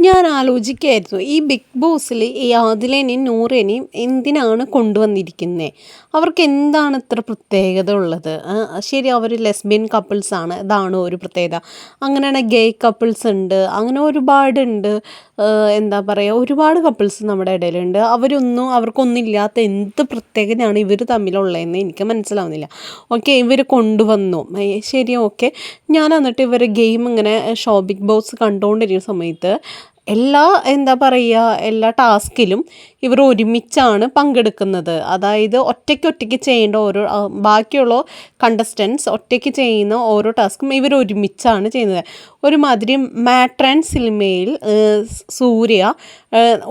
ഞാൻ ആലോചിക്കുകയായിരുന്നു ഈ ബിഗ് ബോസിൽ ഈ ആദിലേനെയും നൂറേനെയും എന്തിനാണ് കൊണ്ടുവന്നിരിക്കുന്നത്. അവർക്ക് എന്താണ് ഇത്ര പ്രത്യേകത ഉള്ളത്? ശരി, അവർ ലെസ്ബിയൻ കപ്പിൾസാണ്, ഇതാണ് ഒരു പ്രത്യേകത. അങ്ങനെയാണ് ഗേ കപ്പിൾസ് ഉണ്ട്, അങ്ങനെ ഒരുപാടുണ്ട്. എന്താ പറയുക, ഒരുപാട് കപ്പിൾസ് നമ്മുടെ ഇടയിലുണ്ട്. അവർക്കൊന്നും ഇല്ലാത്ത എന്ത് പ്രത്യേകതയാണ് ഇവർ തമ്മിലുള്ളതെന്ന് എനിക്ക് മനസ്സിലാവുന്നില്ല. ഓക്കെ, ഇവർ കൊണ്ടുവന്നു, ശരി, ഓക്കെ. ഞാൻ എന്നിട്ട് ഇവർ ഗെയിം ഇങ്ങനെ ബിഗ് ബോസ് കണ്ടുകൊണ്ടിരിക്കുന്ന സമയത്ത് എല്ലാ ടാസ്കിലും ഇവർ ഒരുമിച്ചാണ് പങ്കെടുക്കുന്നത്. അതായത് ഒറ്റയ്ക്ക് ചെയ്യേണ്ട ബാക്കിയുള്ള കണ്ടസ്റ്റൻസ് ഒറ്റയ്ക്ക് ചെയ്യുന്ന ഓരോ ടാസ്കും ഇവർ ഒരുമിച്ചാണ് ചെയ്യുന്നത്. ഒരുമാതിരി മാട്രാൻ സിനിമയിൽ സൂര്യ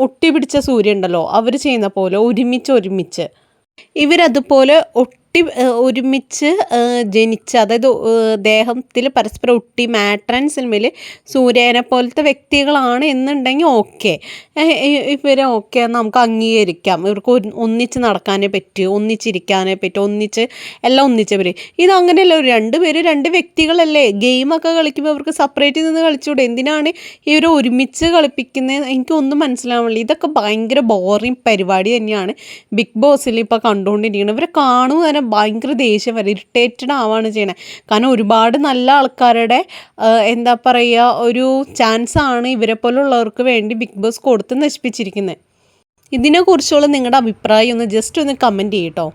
ഒട്ടിപ്പിടിച്ച സൂര്യ ഉണ്ടല്ലോ, അവർ ചെയ്യുന്ന പോലെ ഒരുമിച്ച് ഇവരതുപോലെ ഒരുമിച്ച് ജനിച്ച, അതായത് ദേഹത്തിൽ പരസ്പരം ഒട്ടി മാട്രാൻ സിനിമയിൽ സൂര്യനെ പോലത്തെ വ്യക്തികളാണ് എന്നുണ്ടെങ്കിൽ ഓക്കെ, ഇവരെ ഓക്കെ നമുക്ക് അംഗീകരിക്കാം. ഇവർക്ക് ഒന്നിച്ച് നടക്കാനേ പറ്റൂ, ഒന്നിച്ചിരിക്കാനേ പറ്റൂ, എല്ലാം ഒന്നിച്ചവർ. ഇതങ്ങനെയല്ല, രണ്ട് വ്യക്തികളല്ലേ. ഗെയിമൊക്കെ കളിക്കുമ്പോൾ അവർക്ക് സെപ്പറേറ്റ് നിന്ന് കളിച്ചുകൂടെ? എന്തിനാണ് ഇവർ ഒരുമിച്ച് കളിപ്പിക്കുന്നത്? എനിക്കൊന്നും മനസ്സിലാവില്ല. ഇതൊക്കെ ഭയങ്കര ബോറിങ് പരിപാടി തന്നെയാണ് ബിഗ് ബോസിൽ ഇപ്പോൾ കണ്ടുകൊണ്ടിരിക്കുന്നത്. ഇവരെ കാണുമ്പോൾ തന്നെ ഭയങ്കര ദേഷ്യം വരെ, ഇറിറ്റേറ്റഡ് ആവുകയാണ് ചെയ്യണത്. കാരണം ഒരുപാട് നല്ല ആൾക്കാരുടെ ഒരു ചാൻസാണ് ഇവരെ പോലുള്ളവർക്ക് വേണ്ടി ബിഗ് ബോസ് കൊടുത്ത് നശിപ്പിച്ചിരിക്കുന്നത്. ഇതിനെക്കുറിച്ചുള്ള നിങ്ങളുടെ അഭിപ്രായം ഒന്ന് ജസ്റ്റ് ഒന്ന് കമൻറ്റ് ചെയ്യട്ടോ.